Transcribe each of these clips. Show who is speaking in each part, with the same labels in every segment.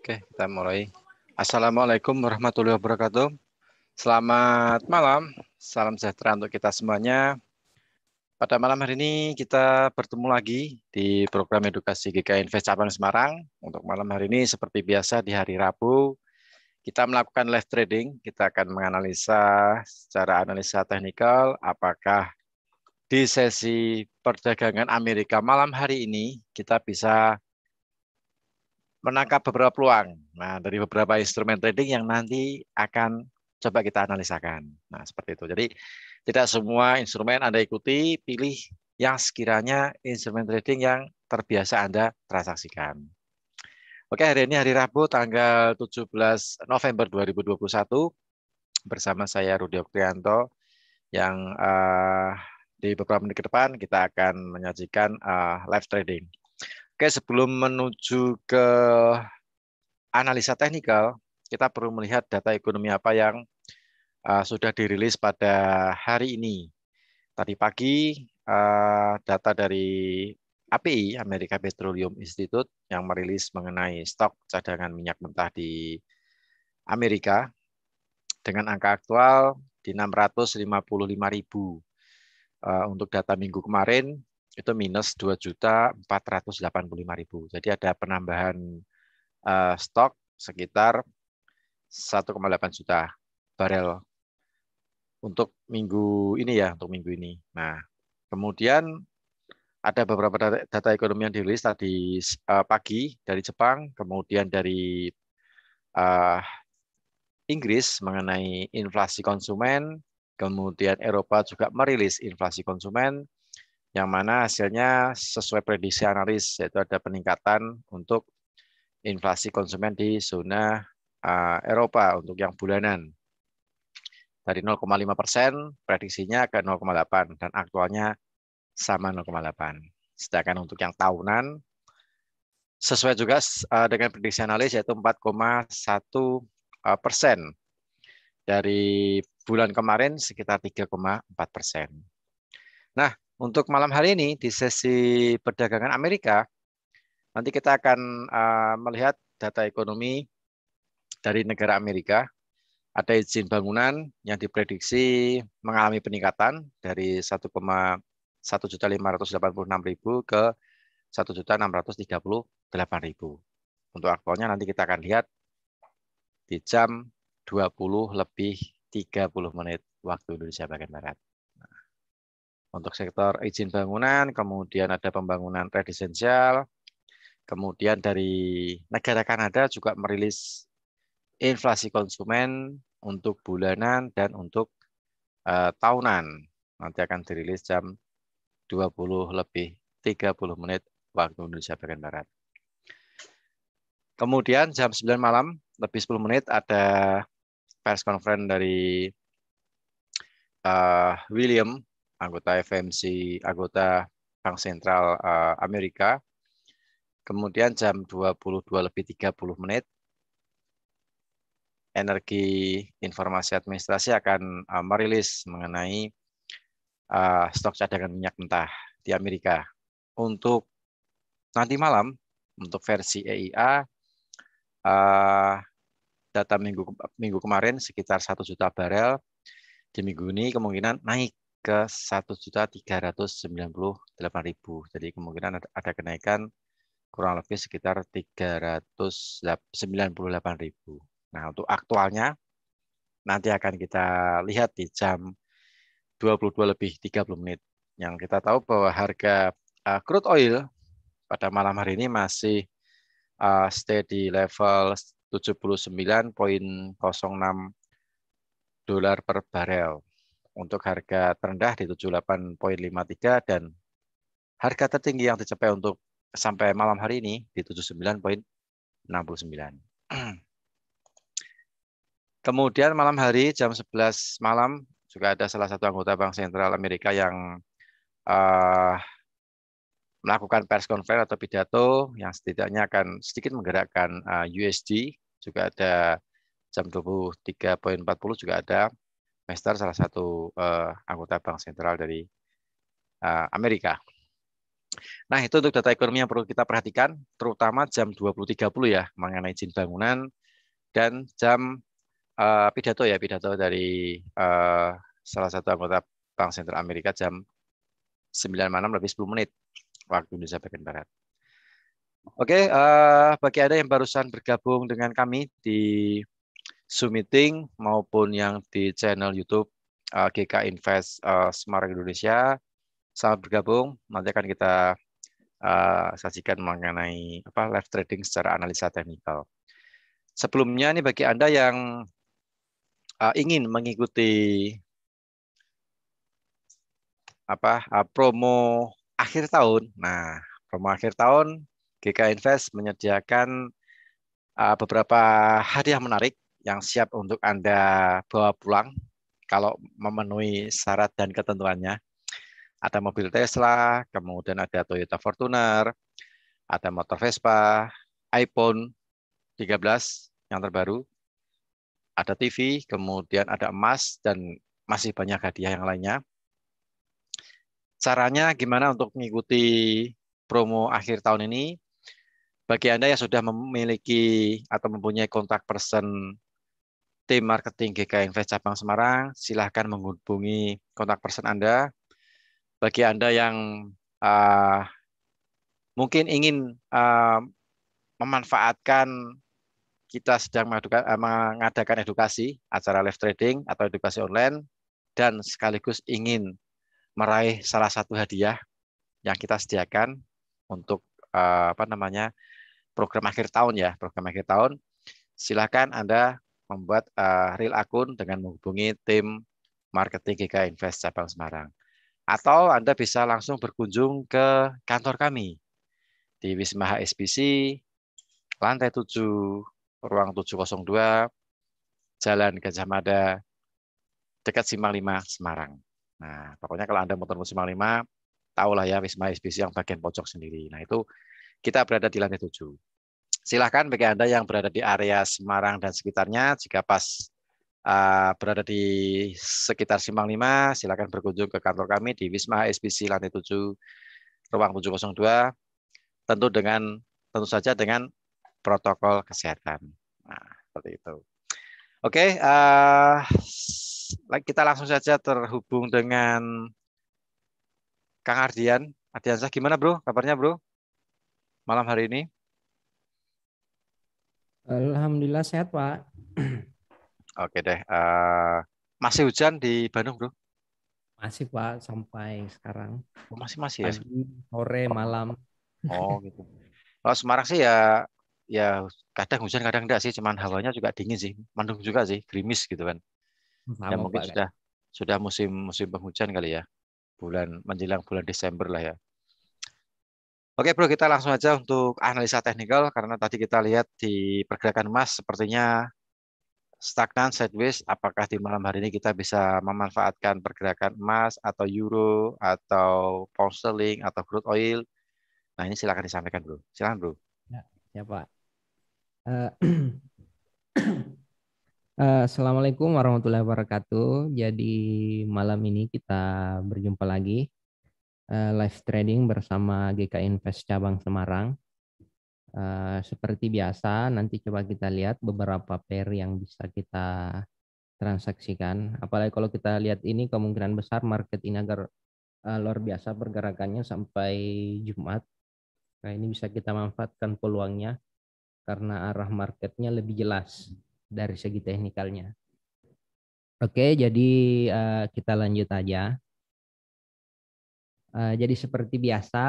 Speaker 1: Oke, kita mulai. Assalamualaikum warahmatullahi wabarakatuh. Selamat malam, salam sejahtera untuk kita semuanya. Pada malam hari ini kita bertemu lagi di program edukasi GK Invest Cabang Semarang. Untuk malam hari ini seperti biasa di hari Rabu, kita melakukan live trading. Kita akan menganalisa secara analisa teknikal apakah di sesi perdagangan Amerika malam hari ini kita bisa menangkap beberapa peluang. Nah, dari beberapa instrumen trading yang nanti akan coba kita analisakan. Nah, seperti itu. Jadi, tidak semua instrumen Anda ikuti, pilih yang sekiranya instrumen trading yang terbiasa Anda transaksikan. Oke, hari ini hari Rabu, tanggal 17 November 2021, bersama saya Rudi Oktianto, yang di beberapa menit ke depan kita akan menyajikan live trading. Oke, sebelum menuju ke analisa teknikal, kita perlu melihat data ekonomi apa yang sudah dirilis pada hari ini. Tadi pagi, data dari API, American Petroleum Institute, yang merilis mengenai stok cadangan minyak mentah di Amerika dengan angka aktual di 655.000. Untuk data minggu kemarin, itu minus 2.485.000. Jadi ada penambahan stok sekitar 1,8 juta barel untuk minggu ini ya, untuk minggu ini. Nah, kemudian ada beberapa data ekonomi yang dirilis tadi pagi dari Jepang, kemudian dari Inggris mengenai inflasi konsumen, kemudian Eropa juga merilis inflasi konsumen, yang mana hasilnya sesuai prediksi analis, yaitu ada peningkatan untuk inflasi konsumen di zona Eropa untuk yang bulanan. Dari 0,5% prediksinya ke 0,8 dan aktualnya sama 0,8. Sedangkan untuk yang tahunan sesuai juga dengan prediksi analis yaitu 4,1%. Dari bulan kemarin sekitar 3,4%. Nah, untuk malam hari ini di sesi perdagangan Amerika, nanti kita akan melihat data ekonomi dari negara Amerika. Ada izin bangunan yang diprediksi mengalami peningkatan dari 1,1.586.000 ke 1.638.000. Untuk aktualnya nanti kita akan lihat di jam 20:30 waktu Indonesia bagian Barat. Untuk sektor izin bangunan, kemudian ada pembangunan residensial, kemudian dari negara Kanada juga merilis inflasi konsumen untuk bulanan dan untuk tahunan. Nanti akan dirilis jam 20:30 waktu Indonesia bagian Barat. Kemudian jam 9 malam, lebih 10 menit, ada press conference dari William, anggota FMC, anggota Bank Sentral Amerika. Kemudian jam 22:30, Energi Informasi Administrasi akan merilis mengenai stok cadangan minyak mentah di Amerika. Untuk nanti malam, untuk versi EIA, data minggu kemarin sekitar 1 juta barel. Di minggu ini kemungkinan naik ke 1.398.000. Jadi kemungkinan ada kenaikan kurang lebih sekitar 398.000. Nah, untuk aktualnya nanti akan kita lihat di jam 22:30. Yang kita tahu bahwa harga crude oil pada malam hari ini masih stay di level 79,06 dolar per barel. Untuk harga terendah di 78,53 dan harga tertinggi yang dicapai untuk sampai malam hari ini di 79,69. Kemudian malam hari jam 11 malam juga ada salah satu anggota Bank Sentral Amerika yang melakukan press conference atau pidato yang setidaknya akan sedikit menggerakkan USD. Juga ada jam 23:40 juga ada Mester, salah satu anggota Bank Sentral dari Amerika. Nah, itu untuk data ekonomi yang perlu kita perhatikan, terutama jam 20.30 ya, mengenai izin bangunan, dan jam pidato dari salah satu anggota Bank Sentral Amerika jam 9 malam lebih 10 menit waktu Indonesia bagian Barat. Oke, bagi Anda yang barusan bergabung dengan kami di Zoom meeting maupun yang di channel YouTube GK Invest Semarang Indonesia, selamat bergabung. Nanti akan kita sajikan mengenai live trading secara analisa teknikal. Sebelumnya nih bagi Anda yang ingin mengikuti promo akhir tahun. Nah, promo akhir tahun GK Invest menyediakan beberapa hadiah menarik yang siap untuk Anda bawa pulang kalau memenuhi syarat dan ketentuannya. Ada mobil Tesla, kemudian ada Toyota Fortuner, ada motor Vespa, iPhone 13 yang terbaru, ada TV, kemudian ada emas, dan masih banyak hadiah yang lainnya. Caranya gimana untuk mengikuti promo akhir tahun ini? Bagi Anda yang sudah memiliki atau mempunyai kontak person tim marketing GK Invest Cabang Semarang, silahkan menghubungi kontak person Anda. Bagi Anda yang uh, mungkin ingin memanfaatkan kita sedang mengadakan edukasi, acara live trading atau edukasi online, dan sekaligus ingin meraih salah satu hadiah yang kita sediakan untuk program akhir tahun ya, program akhir tahun, silakan Anda membuat real akun dengan menghubungi tim marketing GK Invest Cabang Semarang. Atau Anda bisa langsung berkunjung ke kantor kami di Wisma HSBC, lantai 7, ruang 702, Jalan Gajah Mada, dekat Simpang 5, Semarang. Nah, pokoknya kalau Anda mau temu Simpang 5, tahulah ya Wisma HSBC yang bagian pojok sendiri. Nah, itu kita berada di lantai 7. Silahkan bagi Anda yang berada di area Semarang dan sekitarnya, jika pas berada di sekitar Simpang 5, silakan berkunjung ke kantor kami di Wisma SPC lantai 7, ruang 702, tentu saja dengan protokol kesehatan. Nah, seperti itu. Oke, kita langsung saja terhubung dengan Kang Ardian. Ardiansah, gimana bro? Kabarnya bro? Malam hari ini?
Speaker 2: Alhamdulillah sehat Pak.
Speaker 1: Oke deh. Masih hujan di Bandung bro?
Speaker 2: Masih Pak sampai sekarang.
Speaker 1: Oh, masih ya.
Speaker 2: Pagi, sore,
Speaker 1: Oh,
Speaker 2: malam.
Speaker 1: oh gitu. Kalau Semarang sih ya ya kadang hujan kadang enggak sih, cuman hawanya juga dingin sih, mendung juga sih, gerimis gitu kan. Ya
Speaker 2: Sama
Speaker 1: mungkin
Speaker 2: Pak.
Speaker 1: sudah musim musim penghujan kali ya, menjelang bulan Desember lah ya. Oke bro, kita langsung aja untuk analisa teknikal karena tadi kita lihat di pergerakan emas sepertinya stagnan sideways. Apakah di malam hari ini kita bisa memanfaatkan pergerakan emas atau euro atau pound sterling atau crude oil? Nah ini silakan disampaikan bro. Silakan bro.
Speaker 2: Ya, ya Pak. Eh, Assalamualaikum warahmatullahi wabarakatuh. Jadi malam ini kita berjumpa lagi live trading bersama GK Invest Cabang Semarang. Seperti biasa, nanti coba kita lihat beberapa pair yang bisa kita transaksikan. Apalagi kalau kita lihat ini kemungkinan besar market ini agar luar biasa pergerakannya sampai Jumat. Nah, ini bisa kita manfaatkan peluangnya karena arah marketnya lebih jelas dari segi teknikalnya. Oke, jadi kita lanjut aja. Jadi seperti biasa,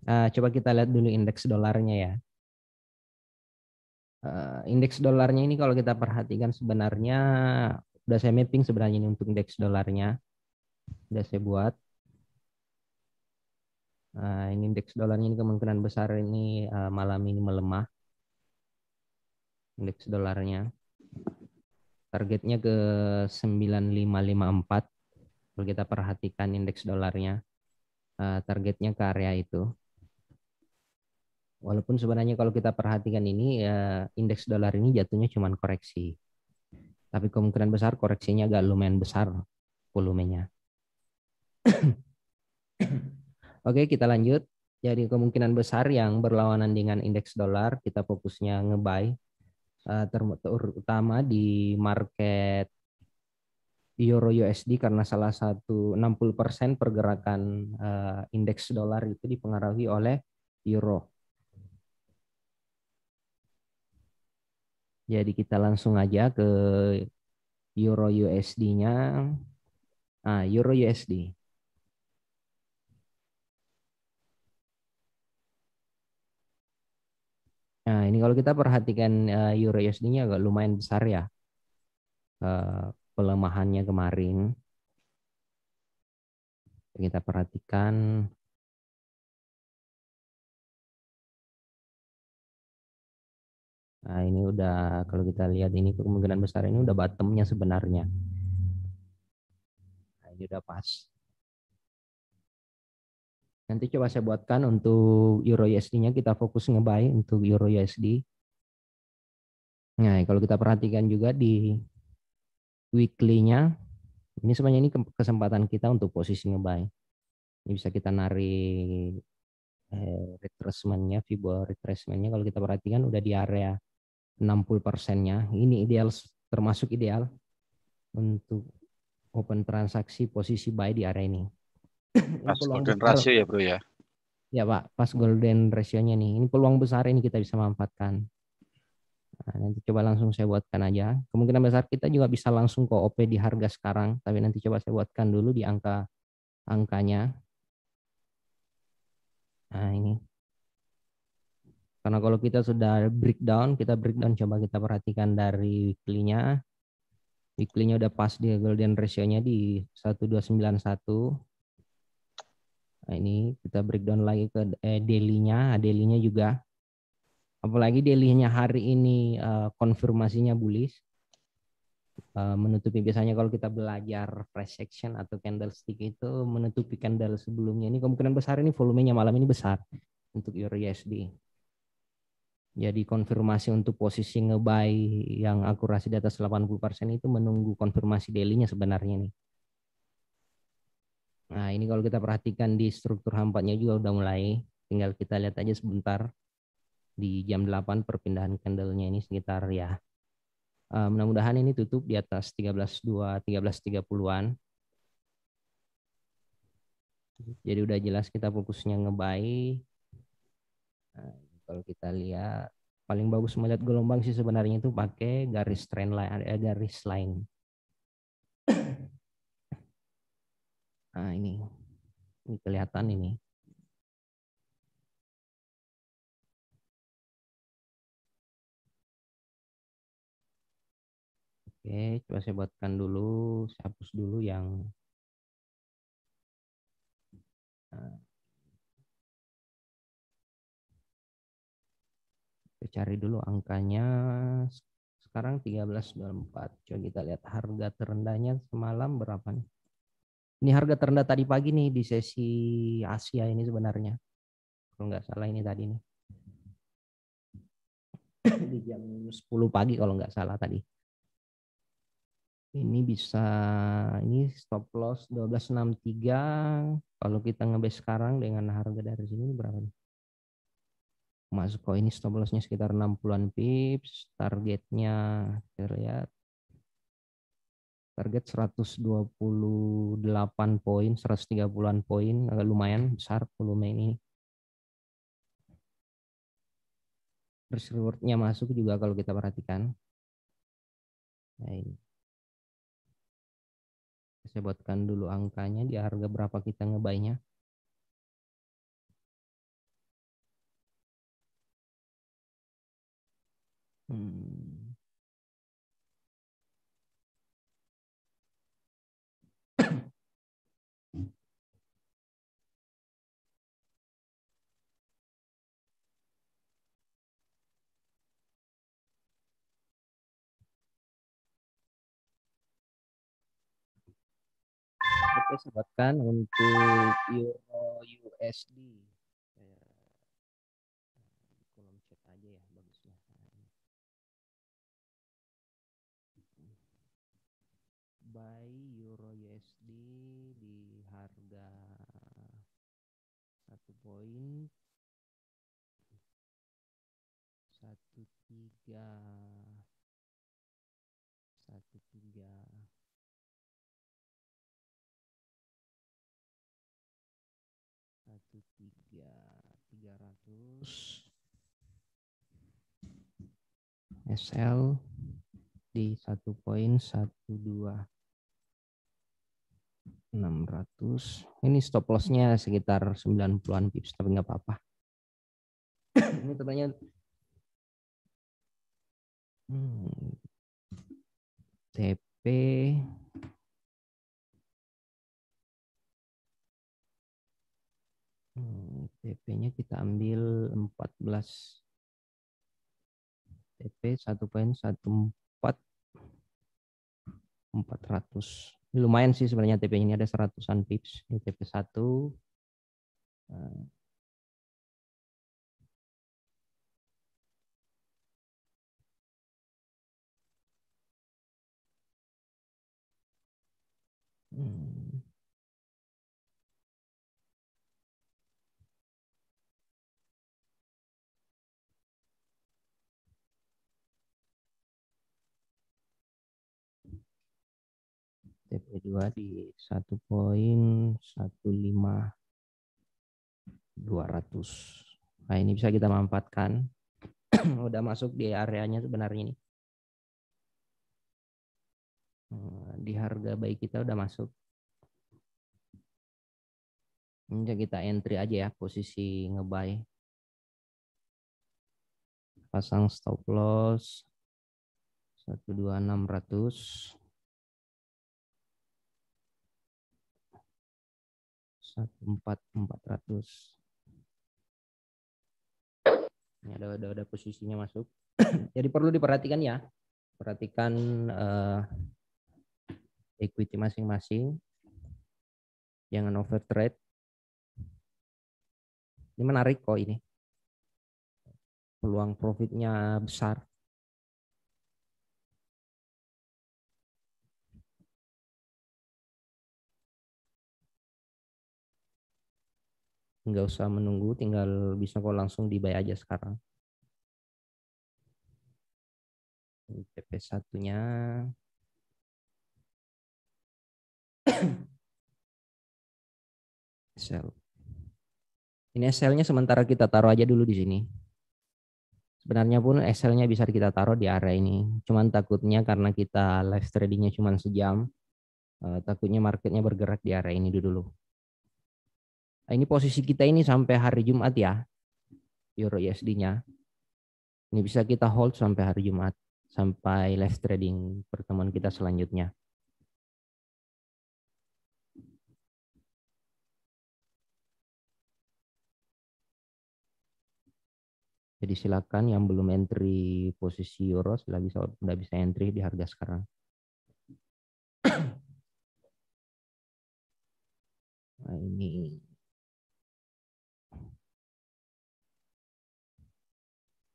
Speaker 2: coba kita lihat dulu indeks dolarnya ya. Indeks dolarnya ini kalau kita perhatikan sebenarnya udah saya mapping sebenarnya ini untuk indeks dolarnya. Udah saya buat. Ini indeks dolarnya ini kemungkinan besar ini malam ini melemah. Indeks dolarnya. Targetnya ke 9554. Kalau kita perhatikan indeks dolarnya, targetnya ke area itu. Walaupun sebenarnya kalau kita perhatikan ini, indeks dolar ini jatuhnya cuma koreksi. Tapi kemungkinan besar koreksinya agak lumayan besar volumenya. Oke, kita lanjut. Jadi kemungkinan besar yang berlawanan dengan indeks dolar, kita fokusnya nge-buy, terutama di market Euro USD karena salah satu 60% pergerakan indeks dolar itu dipengaruhi oleh euro. Jadi kita langsung aja ke Euro USD-nya. Euro USD. Nah, ini kalau kita perhatikan Euro USD-nya agak lumayan besar ya. Pelemahannya kemarin. Kita perhatikan. Nah, ini udah, kalau kita lihat ini kemungkinan besar ini udah bottomnya sebenarnya. Nah, ini udah pas. Nanti coba saya buatkan untuk Euro USD-nya, kita fokus nge-buy untuk Euro USD. Nah, kalau kita perhatikan juga di weekly-nya, ini sebenarnya ini kesempatan kita untuk posisi nge-buy. Ini bisa kita narik retracement-nya, Fibo retracement-nya kalau kita perhatikan udah di area 60%-nya. Ini ideal, termasuk ideal untuk open transaksi posisi buy di area ini. Ini
Speaker 1: Pas
Speaker 2: peluang
Speaker 1: golden
Speaker 2: besar.
Speaker 1: ratio ya bro ya.
Speaker 2: Ya Pak, pas golden ratio-nya nih. Ini peluang besar ini kita bisa manfaatkan. Nah, nanti coba langsung saya buatkan aja. Kemungkinan besar kita juga bisa langsung ke OP di harga sekarang, tapi nanti coba saya buatkan dulu di angkanya. Nah, ini. Karena kalau kita sudah breakdown, coba kita perhatikan dari weekly-nya. Weekly-nya udah pas di golden ratio-nya di 1291. Nah, ini kita breakdown lagi ke daily-nya. Daily-nya juga. Apalagi daily-nya hari ini konfirmasinya bullish. Menutupi biasanya kalau kita belajar price action atau candlestick itu menutupi candle sebelumnya, ini kemungkinan besar ini volumenya malam ini besar untuk Euro USD. Jadi konfirmasi untuk posisi nge-buy yang akurasi di atas 80% itu menunggu konfirmasi daily-nya sebenarnya nih. Nah, ini kalau kita perhatikan di struktur hampanya juga udah mulai, tinggal kita lihat aja sebentar di jam 8 perpindahan candle-nya ini sekitar ya. Mudah-mudahan ini tutup di atas 13.2, 13.30-an. Jadi udah jelas kita fokusnya nge-buy. Nah, kalau kita lihat paling bagus melihat gelombang sih sebenarnya itu pakai garis trend line, garis line. Nah, ini kelihatan ini. Oke, coba saya buatkan dulu, saya hapus dulu yang saya cari dulu angkanya. Sekarang 13.24. Coba kita lihat harga terendahnya semalam berapa nih. Ini harga terendah tadi pagi nih di sesi Asia ini sebenarnya. Kalau nggak salah ini tadi nih. Di jam 10 pagi kalau nggak salah tadi. Ini bisa, ini stop loss 1263. Kalau kita ngebase sekarang dengan harga dari sini berapa nih? Masuk kok ini stop lossnya sekitar 60-an pips. Targetnya kita lihat. Target 128 poin, 130-an poin, agak lumayan besar volume ini. Terus rewardnya masuk juga kalau kita perhatikan. Nah, ini. Saya buatkan dulu angkanya di harga berapa kita ngebuynya. Hmm. Oke, saya buatkan untuk Euro USD. Kolom chat aja ya bagusnya. Buy Euro USD di harga 1 poin 300 SL di 1.12600. Ini stop lossnya sekitar 90-an pips, tapi nggak apa-apa. Ini temannya TP TP-nya kita ambil 14. TP 1.14400. Lumayan sih sebenarnya TP ini, ada 100-an pips. Ini TP 1. TP2 di 1.15200. Nah, ini bisa kita manfaatkan. Udah masuk di areanya sebenarnya ini. Di harga baik kita udah masuk. Ini kita entry aja ya, posisi ngebuy. Pasang stop loss 12600. 14400. Ini ada posisinya masuk. Jadi perlu diperhatikan ya. Perhatikan equity masing-masing. Jangan overtrade. Ini menarik kok ini. Peluang profitnya besar. Nggak usah menunggu, tinggal bisa kok langsung di buy aja sekarang. TP satunya sell. Ini SL-nya sementara kita taruh aja dulu di sini. Sebenarnya pun SL-nya bisa kita taruh di area ini. Cuman takutnya karena kita live tradingnya cuma sejam, takutnya marketnya bergerak di area ini dulu. Nah, ini posisi kita ini sampai hari Jumat ya, Euro USD-nya. Ini bisa kita hold sampai hari Jumat, sampai live trading pertemuan kita selanjutnya. Jadi silakan yang belum entry posisi euro sudah bisa entry di harga sekarang.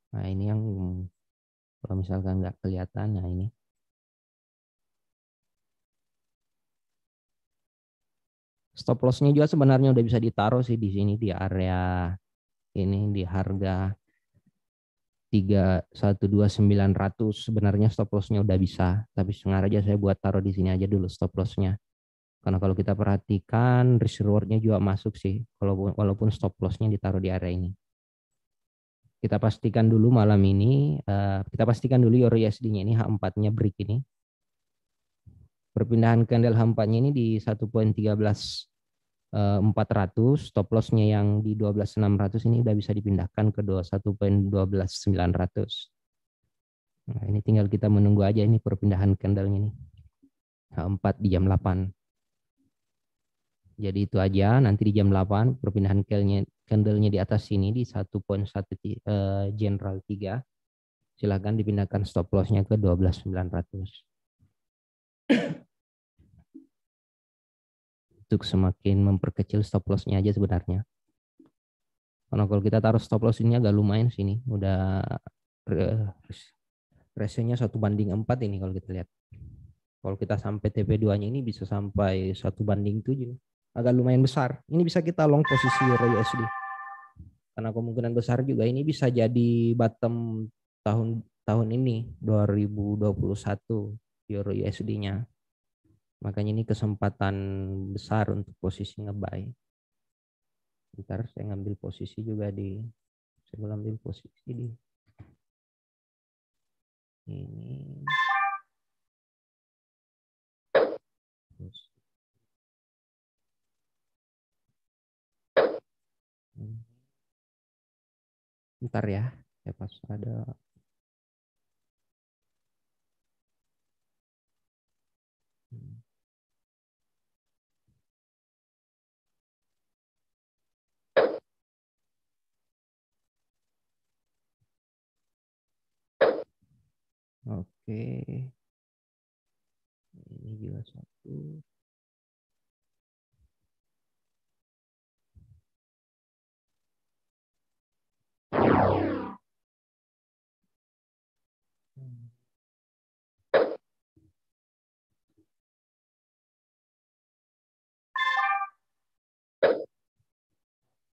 Speaker 2: Nah, ini yang kalau misalkan nggak kelihatan, nah ini. Stop loss-nya juga sebenarnya udah bisa ditaruh sih di sini di area ini di harga 312.900. Sebenarnya stop loss-nya udah bisa, tapi sengaja saya buat taruh di sini aja dulu stop loss-nya. Karena kalau kita perhatikan risk reward-nya juga masuk sih, walaupun stop loss-nya ditaruh di area ini. Kita pastikan dulu malam ini, kita pastikan dulu Euro USD-nya ini H4-nya break ini. Perpindahan candle H4-nya ini di 1.13400, stop loss-nya yang di 12.600 ini udah bisa dipindahkan ke 1.12900. Nah, ini tinggal kita menunggu aja ini perpindahan candle-nya ini. H4 di jam 8. Jadi itu aja, nanti di jam 8 perpindahan candle-nya di atas sini di 1.1 general 3. Silahkan dipindahkan stop loss-nya ke 12.900. Untuk semakin memperkecil stop loss-nya aja sebenarnya. Karena kalau kita taruh stop loss ini agak lumayan sini, udah ratio-nya 1:4 ini kalau kita lihat. Kalau kita sampai TP2-nya ini bisa sampai 1:7. Agak lumayan besar. Ini bisa kita long posisi Euro USD. Karena kemungkinan besar juga ini bisa jadi bottom tahun ini 2021 euro USD-nya. Makanya ini kesempatan besar untuk posisi nge-buy. Ntar saya ngambil posisi juga saya ambil posisi di ini. Ntar ya, saya pas ada. Oke, ini juga satu.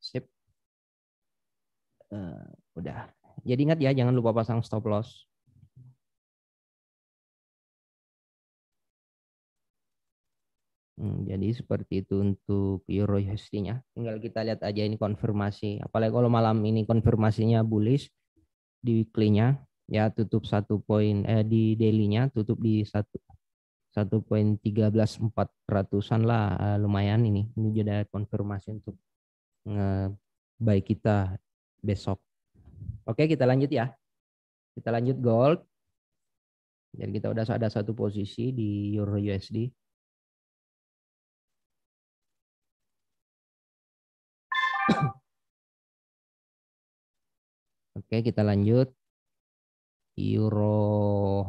Speaker 2: Sip. Udah. Jadi ingat ya, jangan lupa pasang stop loss. Jadi seperti itu untuk euro USD-nya. Tinggal kita lihat aja ini konfirmasi. Apalagi kalau malam ini konfirmasinya bullish di weekly-nya, ya tutup 1 poin di daily-nya tutup di 1,113.400-an lah, lumayan ini. Ini juga konfirmasi untuk baik kita besok. Oke, kita lanjut ya. Kita lanjut gold. Jadi kita udah ada satu posisi di euro USD. Oke, kita lanjut. Euro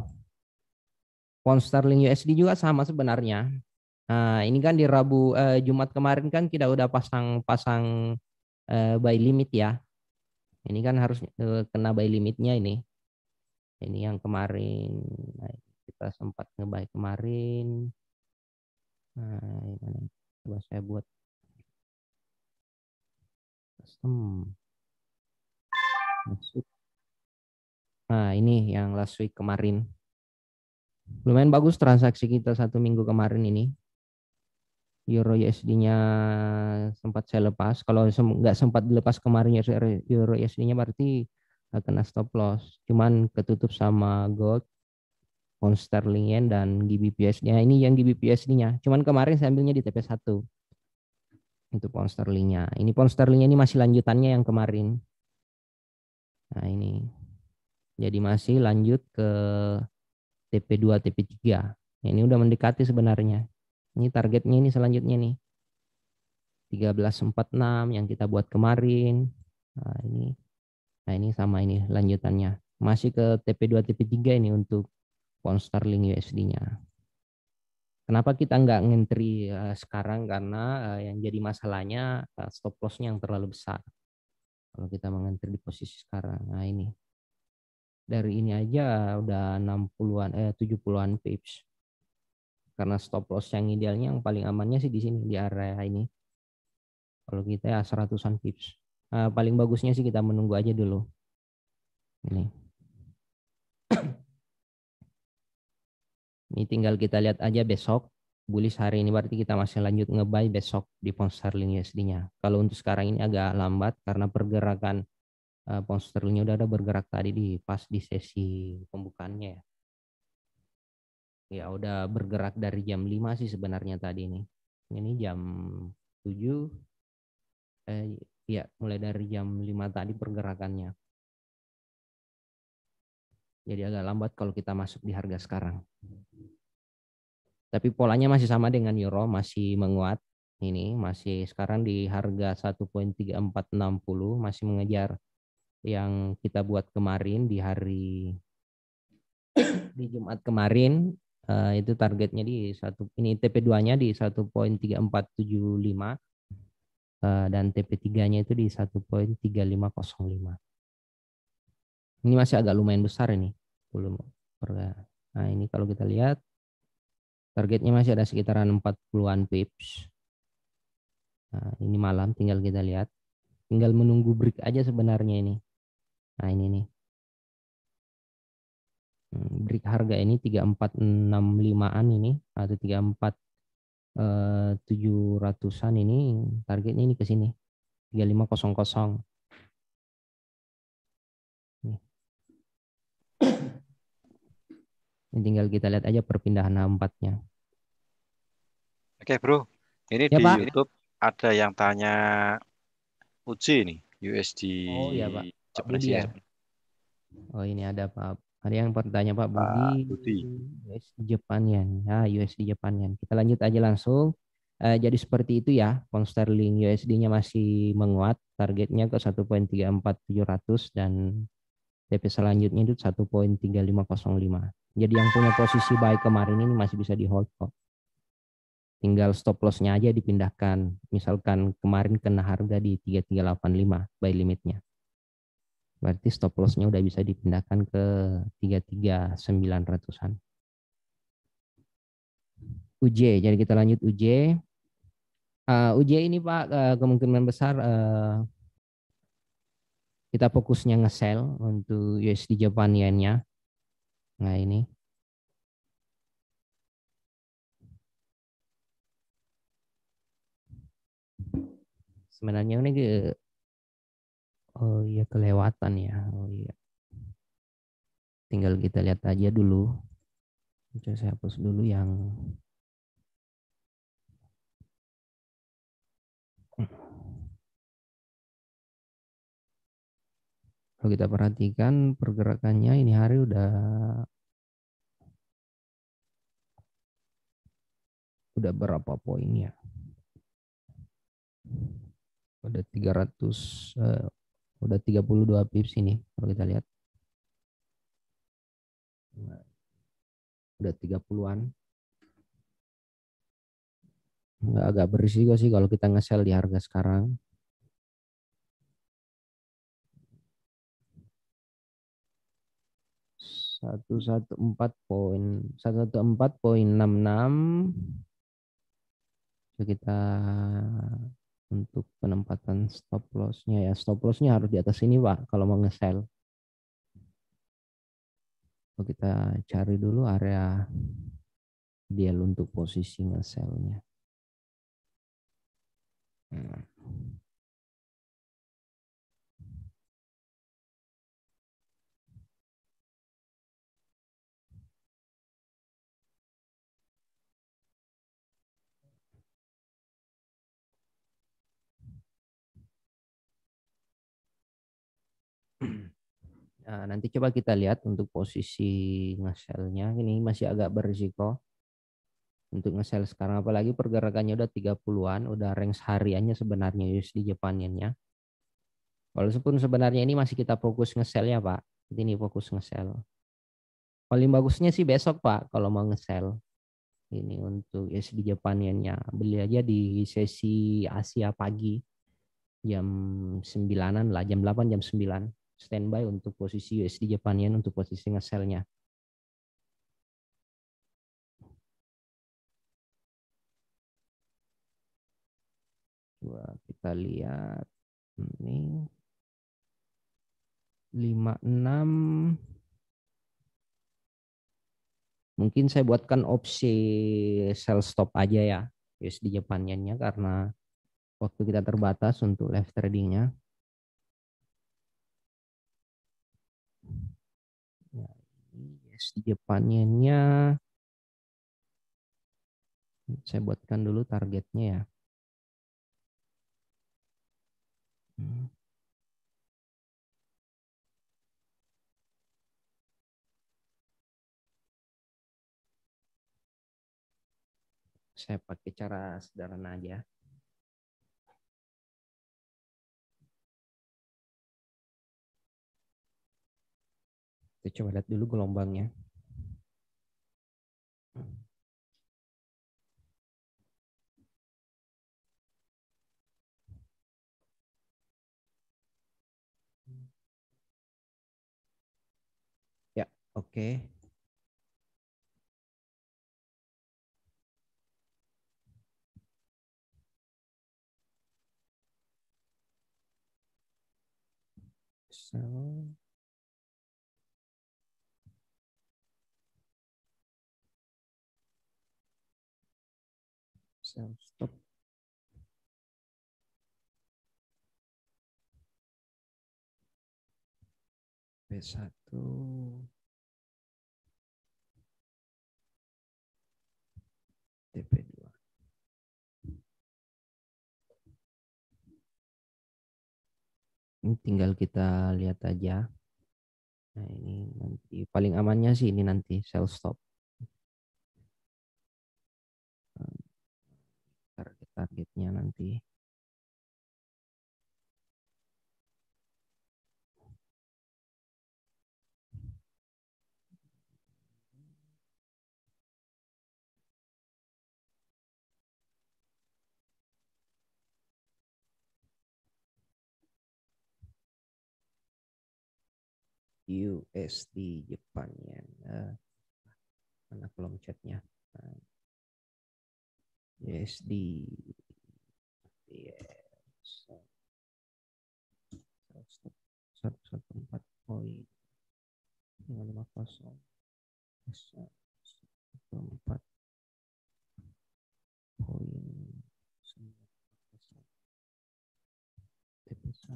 Speaker 2: pound sterling USD juga sama sebenarnya. Nah, ini kan di Jumat kemarin kan kita udah pasang buy limit ya. Ini kan harus kena buy limitnya ini. Ini yang kemarin kita sempat nge-buy kemarin. Nah, ini coba saya buat custom. Nah, ini yang last week kemarin. Lumayan bagus transaksi kita 1 minggu kemarin ini. Euro USD-nya sempat saya lepas. Kalau nggak sempat dilepas kemarin Euro USD-nya berarti kena stop loss. Cuman ketutup sama gold, pound sterling yen, dan GBP-USD-nya. Ini yang GBP-USD-nya. Cuman kemarin saya ambilnya di TP1. Untuk pound sterling-nya. Ini pound sterling-nya ini masih lanjutannya yang kemarin. Nah ini. Jadi masih lanjut ke TP2, TP3. Ini udah mendekati sebenarnya. Ini targetnya ini selanjutnya nih. 13.46 yang kita buat kemarin. Nah ini sama ini lanjutannya. Masih ke TP2, TP3 ini untuk pound sterling USD-nya. Kenapa kita nggak ngentri sekarang? Karena yang jadi masalahnya stop loss-nya yang terlalu besar. Kalau kita mengentri di posisi sekarang. Nah ini. Dari ini aja udah 70-an pips. Karena stop loss yang idealnya yang paling amannya sih di sini di area ini. Kalau kita ya 100-an pips. Paling bagusnya sih kita menunggu aja dulu. Ini. Ini tinggal kita lihat aja besok. Bullish hari ini berarti kita masih lanjut nge-buy besok di pound sterling USD-nya. Kalau untuk sekarang ini agak lambat karena pergerakan pound sterling-nya udah ada bergerak tadi pas di sesi pembukaannya ya. Ya udah bergerak dari jam 5 sih sebenarnya tadi ini. Ini jam 7. Ya mulai dari jam 5 tadi pergerakannya. Jadi agak lambat kalau kita masuk di harga sekarang. Tapi polanya masih sama dengan euro, masih menguat. Ini masih sekarang di harga 1,3460, masih mengejar yang kita buat kemarin di hari di Jumat kemarin. Itu targetnya di ini TP2-nya di 1,3475 dan TP3-nya itu di 1,3505. Ini masih agak lumayan besar ini. Belum. Nah, ini kalau kita lihat targetnya masih ada sekitaran 40-an pips. Nah, ini malam tinggal kita lihat. Tinggal menunggu break aja sebenarnya ini. Nah ini nih. Break harga ini 3465-an ini atau 700-an ini targetnya ini ke sini 3500. Nih. Ini tinggal kita lihat aja perpindahan H4-nya.
Speaker 1: Oke, Bro. Ini
Speaker 2: Ya,
Speaker 1: di
Speaker 2: Pak.
Speaker 1: YouTube ada yang tanya UJ nih, USD
Speaker 2: Oh ya, Pak. Pak
Speaker 1: Japanese
Speaker 2: Budi ya.
Speaker 1: yen.
Speaker 2: Oh ini ada Pak. Ada yang bertanya Pak
Speaker 1: Pak
Speaker 2: Budi
Speaker 1: Budi.
Speaker 2: USD Japan Yen. Ya USD Japan Yen. Kita lanjut aja langsung. Jadi seperti itu ya, pound sterling USD-nya masih menguat, targetnya ke 1.34700 dan TP selanjutnya itu 1.3505. Jadi yang punya posisi buy kemarin ini masih bisa di hold kok. Tinggal stop loss-nya aja dipindahkan. Misalkan kemarin kena harga di 3385 buy limitnya. Berarti stop loss-nya udah bisa dipindahkan ke 33.900-an. UJ, jadi kita lanjut UJ. UJ ini Pak kemungkinan besar kita fokusnya nge-sell untuk USD Japan Yen-nya. Nah ini sebenarnya ini oh iya kelewatan ya. Oh iya. Tinggal kita lihat aja dulu. Coba saya hapus dulu yang kalau kita perhatikan pergerakannya ini hari udah berapa poin ya? Udah 300 udah 32 pips ini kalau kita lihat. Udah 30-an. Agak berisiko sih kalau kita nge-sell di harga sekarang. 114.66. Kita untuk penempatan stop loss-nya ya. Stop loss-nya harus di atas ini Pak kalau mau nge-sell. Kita cari dulu area ideal untuk posisi nge-sell-nya. Nah, nanti coba kita lihat untuk posisi nge-sell-nya. Ini masih agak berisiko untuk nge-sell sekarang. Apalagi pergerakannya udah 30-an. Udah range hariannya sebenarnya USD Japan Yen-nya. Walaupun sebenarnya ini masih kita fokus nge-sell ya Pak. Ini fokus nge-sell. Paling bagusnya sih besok Pak kalau mau nge-sell. Ini untuk USD Japan Yen-nya. Beli aja di sesi Asia pagi. Jam 9-an lah. Jam 8, jam 9. Standby untuk posisi USD Japan Yen untuk posisi nge-sell-nya. Coba kita lihat ini 56. Mungkin saya buatkan opsi sell stop aja ya USD Japan Yen-nya karena waktu kita terbatas untuk live tradingnya. Ya, USD Japan Yen-nya saya buatkan dulu targetnya ya. Saya pakai cara sederhana aja. Kita coba lihat dulu gelombangnya. Ya, oke. Sell stop. P1 TP2. Ini tinggal kita lihat aja. Nah, ini nanti paling amannya sih ini nanti sell stop. Targetnya nanti. USD Jepang Yen. Mana kolom chatnya? USD. Yes. 114.550. 114.9. TP1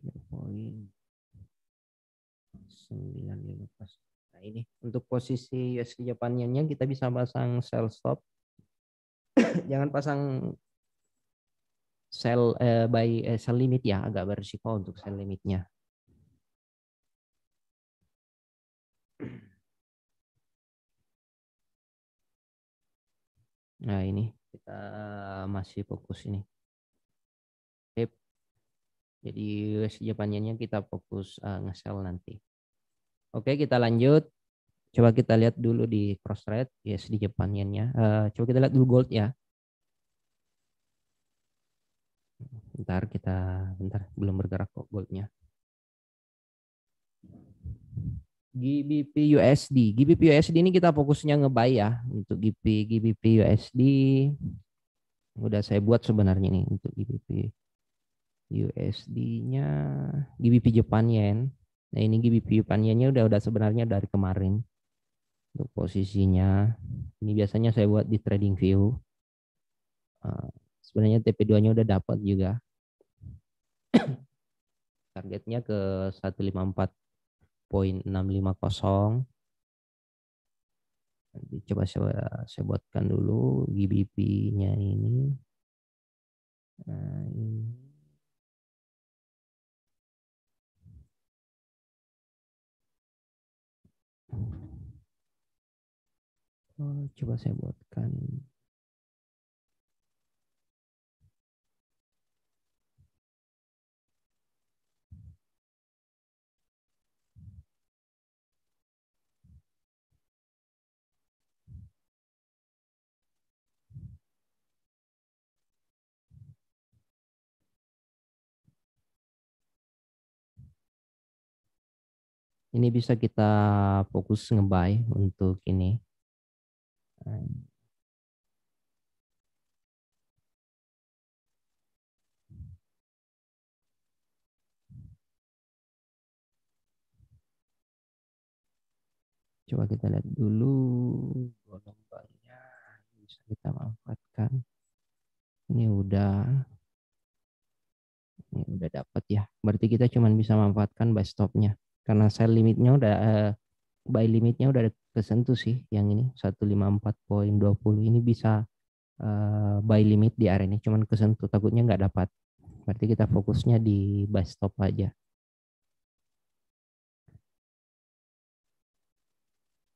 Speaker 2: 3.95. Nah, ini untuk posisi USD Japannya kita bisa pasang sell stop. Jangan pasang sell sell limit ya, agak berisiko untuk sell limitnya. Nah, ini kita masih fokus ini. Jadi USD Japannya kita fokus nge-sell nanti. Oke, kita lanjut. Coba kita lihat dulu di cross trade USD Japannya. Coba kita lihat dulu gold ya. Bentar belum bergerak kok goldnya. GBP USD ini kita fokusnya nge-buy ya. Untuk GBP USD udah saya buat sebenarnya nih untuk GBP USD-nya, GBP Japan Yen. Nah, ini GBP Japan Yen-nya udah sebenarnya dari kemarin. Untuk posisinya ini biasanya saya buat di trading view. Sebenarnya TP2-nya udah dapat juga. Targetnya ke 154.650. Nanti coba saya buatkan dulu GBP-nya ini. Nah, ini. Coba saya buatkan. Ini bisa kita fokus nge-buy untuk ini. Coba kita lihat dulu gelombangnya bisa kita manfaatkan. Ini udah dapat ya. Berarti kita cuma bisa manfaatkan buy stopnya. Karena sell limitnya udah buy limitnya udah kesentuh sih yang ini 154.20 ini bisa buy limit di area ini cuman kesentuh takutnya nggak dapat. Berarti kita fokusnya di buy stop aja.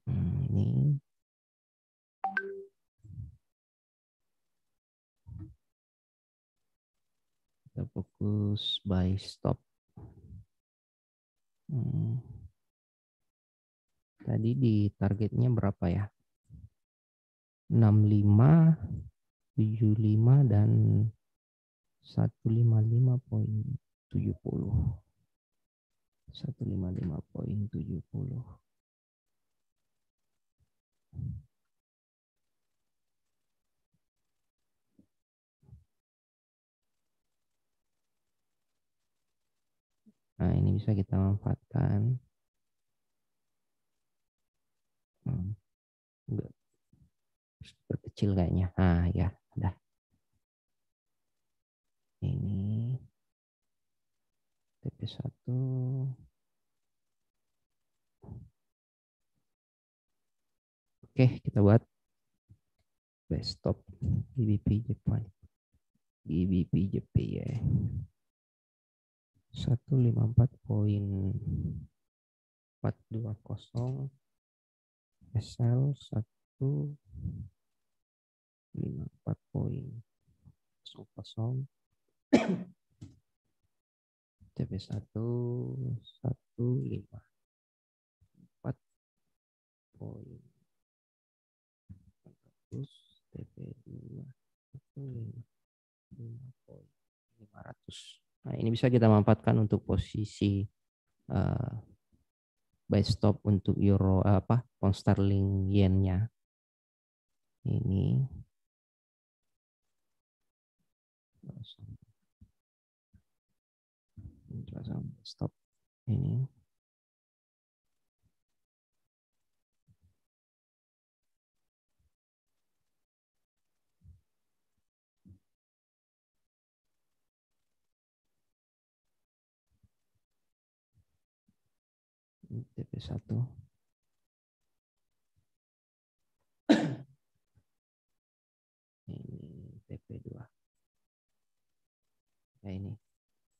Speaker 2: Ini kita fokus buy stop. Tadi di targetnya berapa ya? 65, 75 dan 155.70. 155.70. bisa kita manfaatkan. Enggak, berkecil kayaknya. Ah ya, udah. Ini TP1. Oke, kita buat desktop GBP Jepang. GBP JP ya. 154.420 SL 154.00 TP1 154.400 TP2 155.500. Nah, ini bisa kita manfaatkan untuk posisi buy stop untuk euro pound sterling yen-nya. Ini stop ini. TP1. Ini TP2. Nah, ini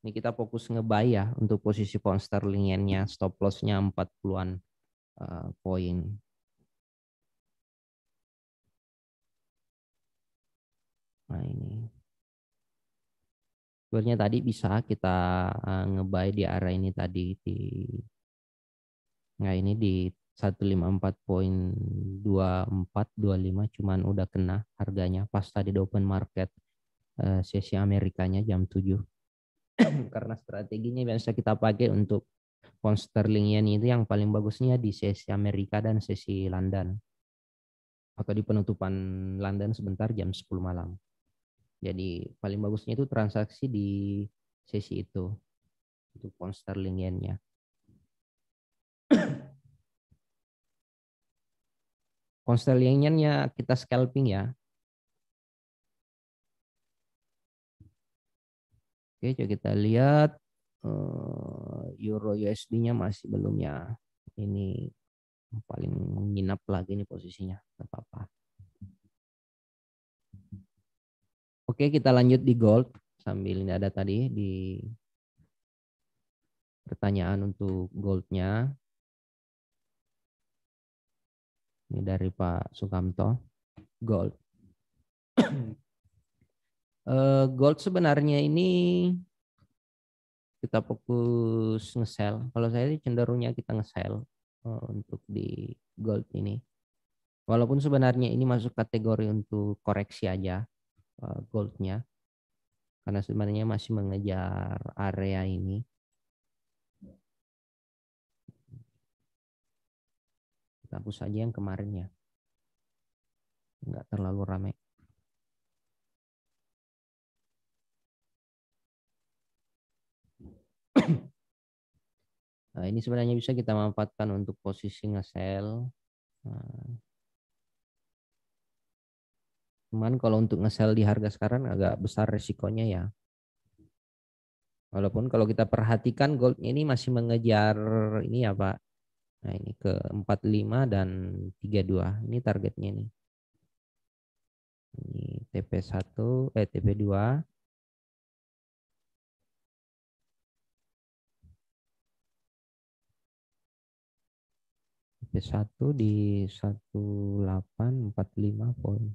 Speaker 2: kita fokus nge-buy ya untuk posisi pound sterling yen-nya, stop loss-nya 40-an poin. Nah, ini. Sebenarnya tadi bisa kita nge-buy di area ini tadi ini di 154.2425 cuman udah kena harganya pas tadi di open market sesi Amerikanya jam 7. Karena strateginya biasa kita pakai untuk pound sterling yen itu yang paling bagusnya di sesi Amerika dan sesi London. Atau di penutupan London sebentar jam 10 malam. Jadi paling bagusnya itu transaksi di sesi itu untuk pound sterling yen-nya. Pound sterling yen-nya kita scalping ya. Oke, coba kita lihat euro USD-nya masih belum ya. Ini paling menginap lagi nih posisinya, nggak apa-apa. Oke, kita lanjut di gold sambil ini ada tadi di pertanyaan untuk goldnya. Ini dari Pak Sukamto. Gold. Gold sebenarnya ini kita fokus nge-sell. Kalau saya cenderungnya kita nge-sell untuk di gold ini. Walaupun sebenarnya ini masuk kategori untuk koreksi aja goldnya. Karena sebenarnya masih mengejar area ini. Kita hapus saja yang kemarin ya. Nggak terlalu ramai. Nah, ini sebenarnya bisa kita manfaatkan untuk posisi nge-sell. Cuman kalau untuk nge-sell di harga sekarang agak besar resikonya ya. Walaupun kalau kita perhatikan gold ini masih mengejar ini ya Pak. Nah ini ke 45 dan 32. Ini targetnya ini. Ini TP1, TP2. TP1 di 1845 poin.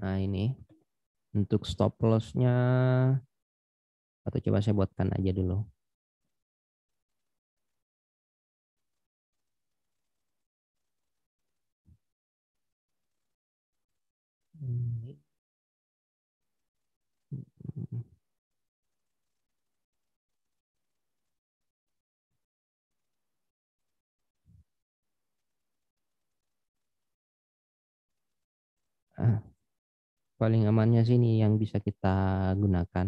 Speaker 2: Nah ini untuk stop loss-nya atau coba saya buatkan aja dulu. paling amannya sini yang bisa kita gunakan.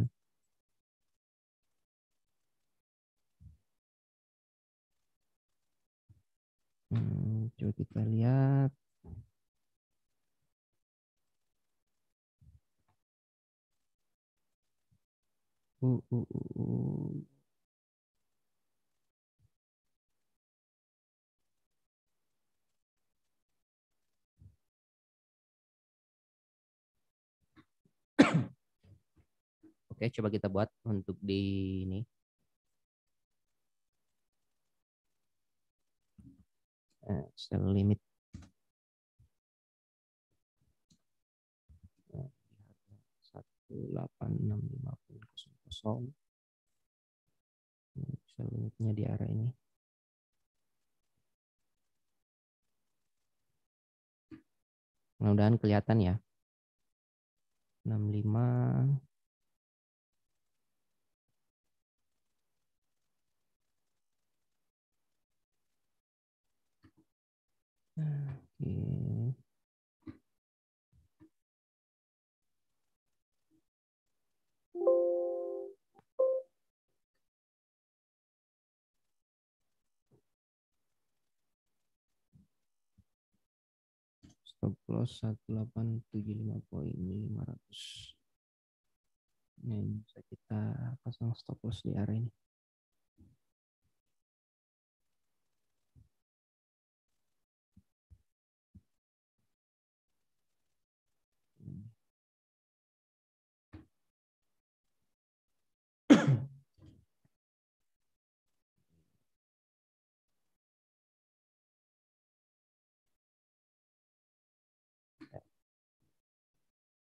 Speaker 2: Coba kita lihat. Uh, uh, uh, uh. Oke, coba kita buat untuk di ini. Sell limit. Satu delapan enam lima kosong. Sell limitnya di area ini. Mudah-mudahan kelihatan ya. 65. Oke. Stop loss 1875.500. Ini bisa kita pasang stop loss di area ini.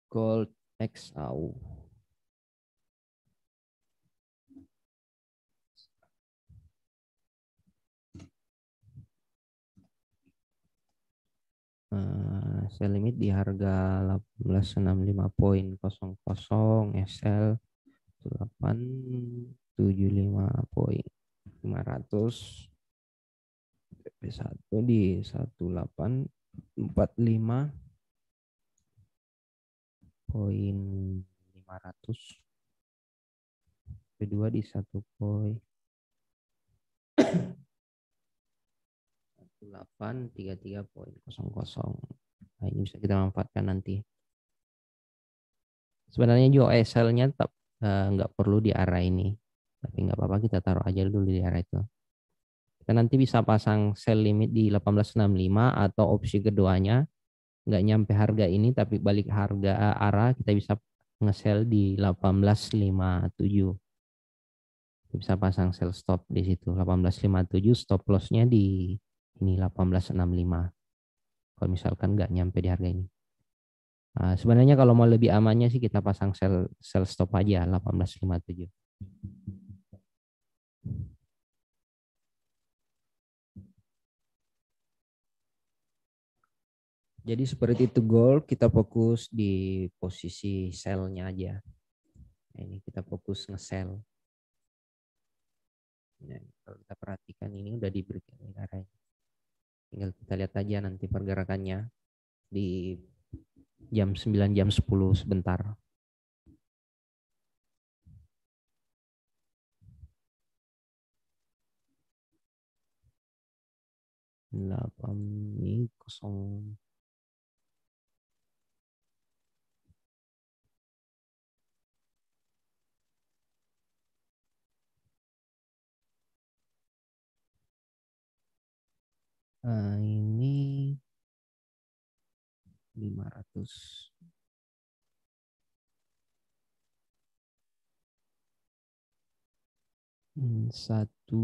Speaker 2: Gold XAU. Sell limit di harga 1865.00, SL 875.500, PP1 di 1845.500, P2 di 1.1833.00. Nah, ini bisa kita manfaatkan nanti. Sebenarnya juga SL-nya tetap nggak perlu di area ini, tapi nggak apa-apa, kita taruh aja dulu di area itu. Kita nanti bisa pasang sell limit di 1865 atau opsi keduanya nggak nyampe harga ini tapi balik harga arah, kita bisa nge-sell di 1857. Bisa pasang sell stop di situ 1857, stop loss-nya di ini 1865. Kalau misalkan nggak nyampe di harga ini. Nah, sebenarnya kalau mau lebih amannya sih kita pasang sell stop aja 1857. Jadi seperti itu goal, kita fokus di posisi sell-nya aja. Nah, ini kita fokus nge-sell. Nah, kalau kita perhatikan ini udah diberikan arahnya. Tinggal kita lihat aja nanti pergerakannya di jam 9, jam 10 sebentar. Ini kosong. Ini 500. Satu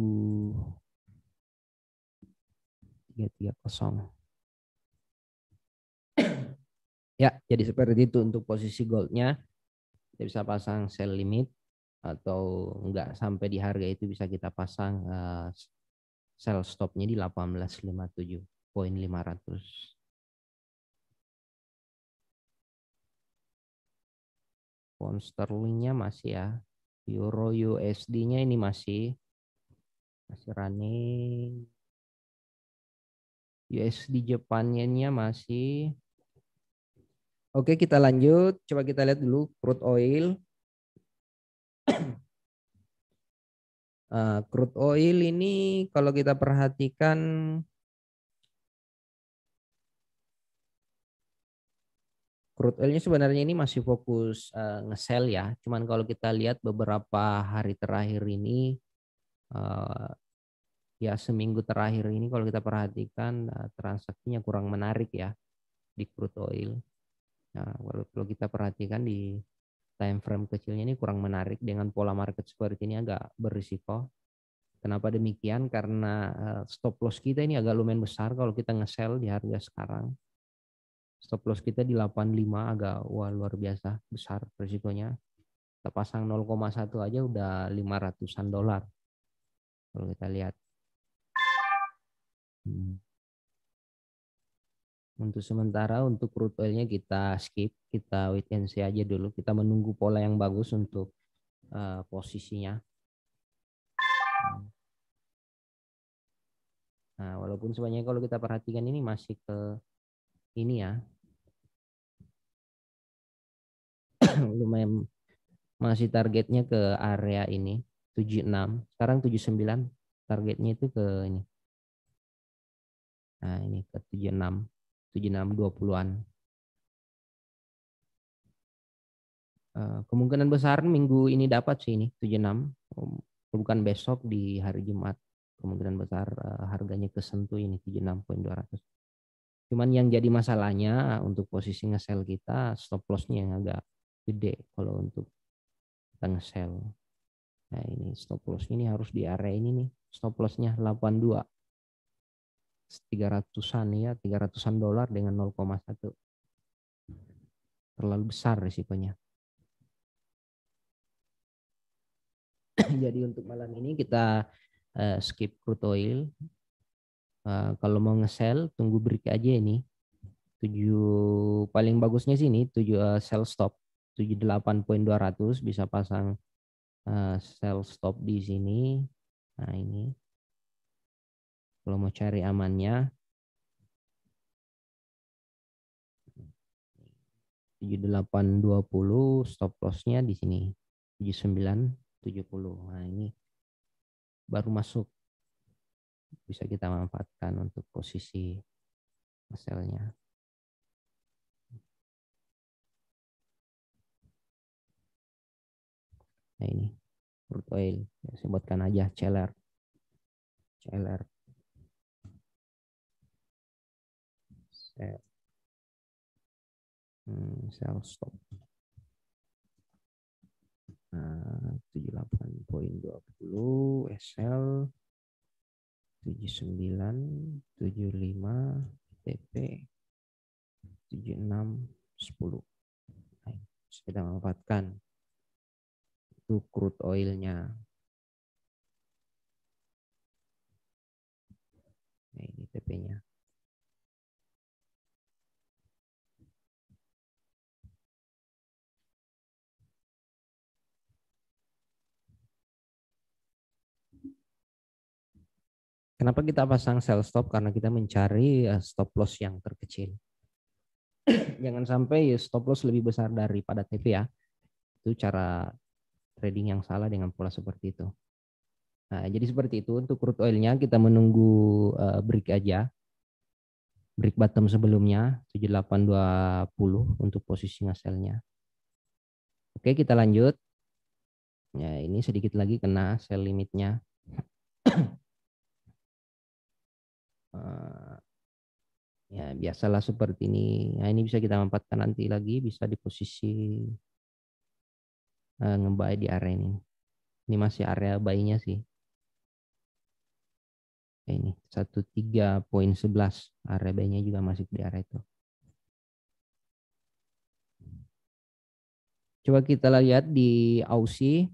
Speaker 2: 330. Ya, jadi seperti itu untuk posisi goldnya. Kita bisa pasang sell limit atau enggak sampai di harga itu bisa kita pasang sell stopnya di 1857.500. Pound sterlingnya masih ya. Euro USD-nya ini masih running. USD Jepang yen-nya masih Oke, kita lanjut. Coba kita lihat dulu crude oil. Crude oil ini kalau kita perhatikan crude oilnya sebenarnya ini masih fokus nge-sell ya. Cuman kalau kita lihat beberapa hari terakhir ini, eh, ya seminggu terakhir ini kalau kita perhatikan transaksinya kurang menarik ya di crude oil. Nah, kalau kita perhatikan di time frame kecilnya ini kurang menarik dengan pola market seperti ini agak berisiko. Kenapa demikian? Karena stop loss kita ini agak lumayan besar kalau kita nge-sell di harga sekarang. Stop loss kita di 85 agak wah luar biasa besar risikonya. Kita pasang 0,1 aja udah 500-an dolar. Kalau kita lihat. Untuk sementara untuk crude oilnya kita skip, kita wait and see aja dulu. Kita menunggu pola yang bagus untuk posisinya. Nah, walaupun sebenarnya kalau kita perhatikan ini masih ke ini ya, lumayan masih targetnya ke area ini 76. Sekarang 79, targetnya itu ke ini. Nah, ini ke 76, 20-an. Kemungkinan besar minggu ini dapat sih ini 76. Bukan besok di hari Jumat. Kemungkinan besar harganya kesentuh ini 76.200. Cuman yang jadi masalahnya untuk posisi nge-sell kita stop loss-nya yang agak gede kalau untuk kita nge-sell. Nah, ini stop loss ini harus di area ini nih. Stop loss-nya 82. 300-an ya, 300-an dolar dengan 0,1. Terlalu besar risikonya. Jadi untuk malam ini kita skip crude oil. Kalau mau nge-sell tunggu break aja ini. 7 paling bagusnya sih ini 7 sell stop 78.200 bisa pasang sell stop di sini. Nah, ini kalau mau cari amannya 7820 stop lossnya di sini 7970. Nah, ini baru masuk bisa kita manfaatkan untuk posisi sell-nya. Nah, ini crude oil ya, sebutkan aja CLR sell stop 78.20 SL 7975 TP 7610. Nah, kita manfaatkan untuk crude oilnya. Nah, ini TP-nya. Kenapa kita pasang sell stop? Karena kita mencari stop loss yang terkecil. Jangan sampai stop loss lebih besar daripada TP ya. Itu cara trading yang salah dengan pola seperti itu. Nah, jadi seperti itu untuk crude oilnya kita menunggu break aja. Break bottom sebelumnya 7820 untuk posisi nge-sell-nya. Oke, kita lanjut. Ya, ini sedikit lagi kena sell limitnya. Ya, biasalah seperti ini. Nah, ini bisa kita manfaatkan nanti lagi, bisa di posisi nge-buy di area ini. Ini masih area buy-nya sih. Ini 13.11 area buy-nya juga masih di area itu. Coba kita lihat di Aussie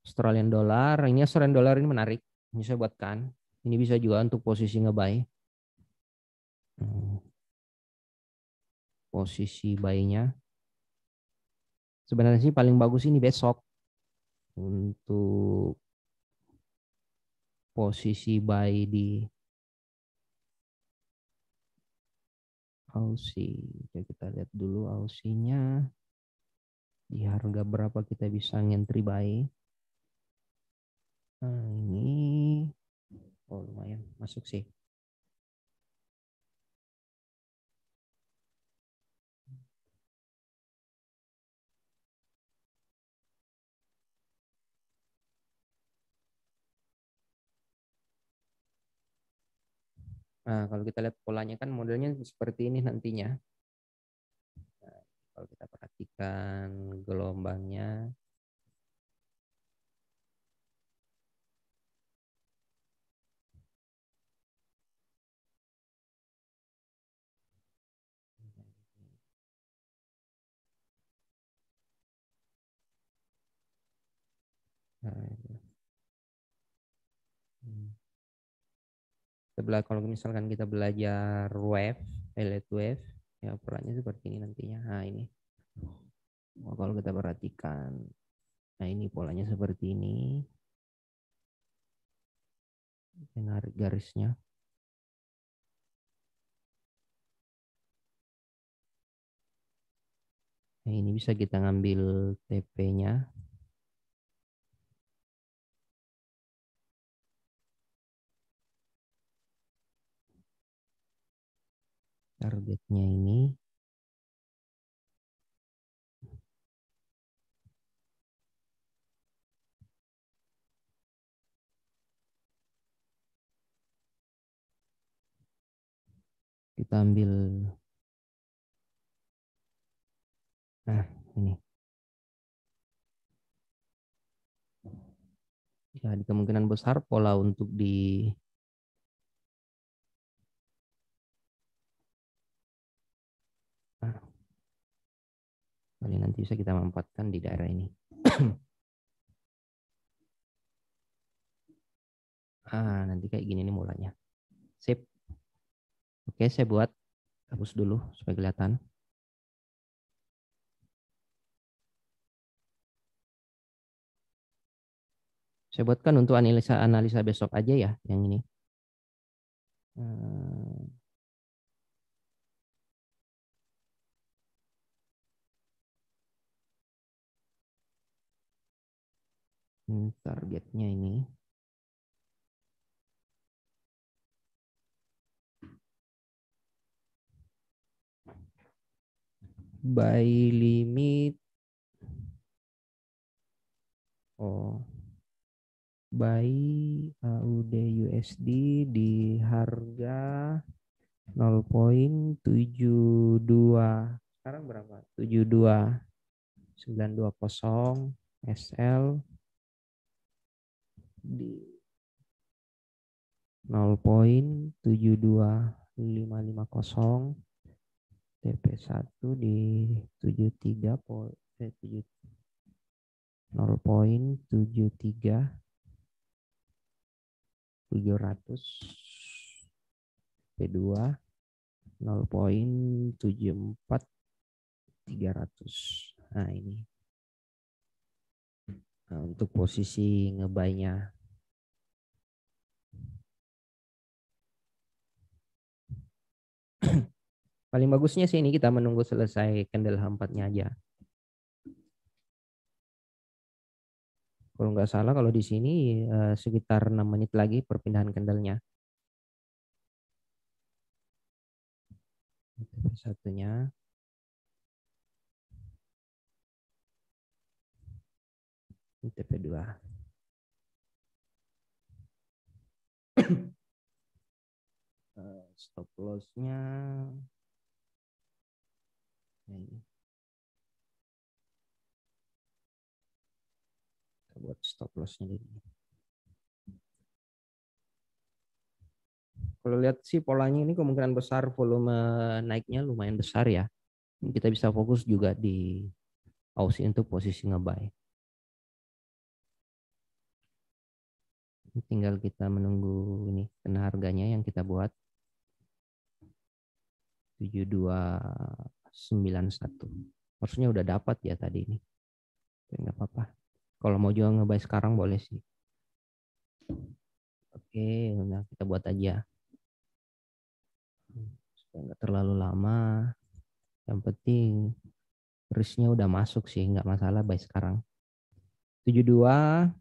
Speaker 2: Australian dollar. Ini Australian dollar ini menarik. Ini saya buatkan. Ini bisa juga untuk posisi nge-buy. Posisi buy-nya. Sebenarnya sih paling bagus ini besok. Untuk posisi buy di Aussie. Oke, kita lihat dulu Aussie-nya. Di harga berapa kita bisa ngentry buy. Nah, ini oh lumayan masuk sih. Nah, kalau kita lihat polanya kan modelnya seperti ini nantinya. Nah, kalau kita perhatikan gelombangnya, nah, kalau misalkan kita belajar wave, elite wave, ya polanya seperti ini nantinya. Nah, ini. Oh, kalau kita perhatikan, nah ini polanya seperti ini. Menarik garisnya. Nah, ini bisa kita ngambil TP-nya. Targetnya ini. Kita ambil. Nah, ini. Ya, di kemungkinan besar pola untuk di kali nanti bisa kita manfaatkan di daerah ini. Nanti kayak gini nih mulanya. Sip. Oke, saya buat hapus dulu supaya kelihatan. Saya buatkan untuk analisa besok aja ya yang ini. Targetnya ini. Buy limit. Buy AUD USD di harga 0,72. Sekarang berapa? 72.920 SL di 0,72550, TP1 di 0,73700, P2 0,74300. Nah, ini. Nah, untuk posisi ngebuynya. Paling bagusnya sih ini kita menunggu selesai candle H4-nya aja. Kalau nggak salah kalau di sini sekitar 6 menit lagi perpindahan candle-nya. Satunya. TP2. Stop loss-nya. Ini. Kita buat stop loss-nya di sini. Kalau lihat sih polanya ini kemungkinan besar volume naiknya lumayan besar ya. Kita bisa fokus juga di Aussie untuk posisi ngebuy. Tinggal kita menunggu ini kena harganya yang kita buat 7291. Harusnya udah dapat ya tadi ini. Enggak apa-apa. Kalau mau juga ngebuy sekarang boleh sih. Oke, nah kita buat aja. nggak terlalu lama. Yang penting risknya udah masuk sih, nggak masalah by sekarang. 72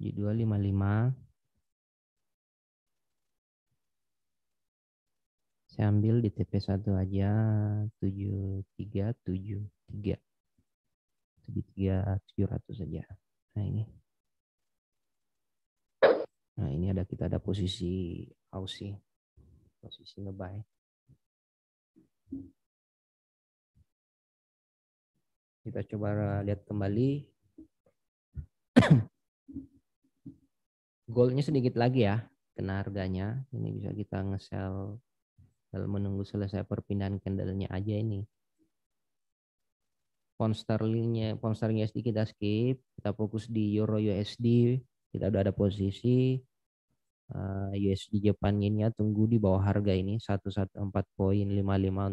Speaker 2: 7255. Saya ambil di TP1 aja 7373. 700 saja. Nah ini. Nah ini kita ada posisi Aussie, posisi ngebuy. Kita coba lihat kembali. Goldnya sedikit lagi ya, kena harganya. Ini bisa kita nge-sell kalau menunggu selesai perpindahan candle-nya aja ini. Pound sterling USD kita skip, kita fokus di Euro USD. Kita udah ada posisi. USD Japan yen-nya tunggu di bawah harga ini 114.55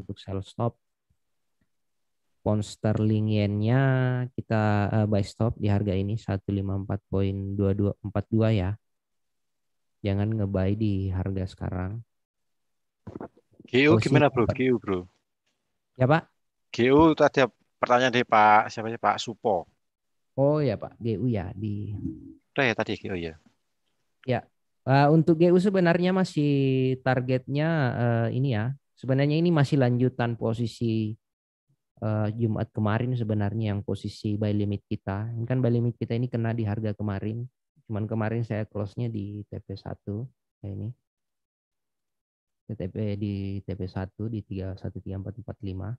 Speaker 2: untuk sell stop. Pound sterling yen-nya kita buy stop di harga ini 154.2242 ya. Jangan ngebuy di harga sekarang.
Speaker 1: GU gimana bro? GU bro.
Speaker 2: Ya Pak.
Speaker 1: GU tadi pertanyaan dari Pak siapa sih, Pak Supo.
Speaker 2: Oh ya Pak, GU ya di.
Speaker 1: Udah ya tadi GU ya.
Speaker 2: Ya. Untuk GU sebenarnya masih targetnya ini ya. Sebenarnya ini masih lanjutan posisi Jumat kemarin sebenarnya yang posisi buy limit kita. Ini kan buy limit kita ini kena di harga kemarin. Cuman kemarin saya close-nya di TP1. Ya ini. Di TP1 di 313445.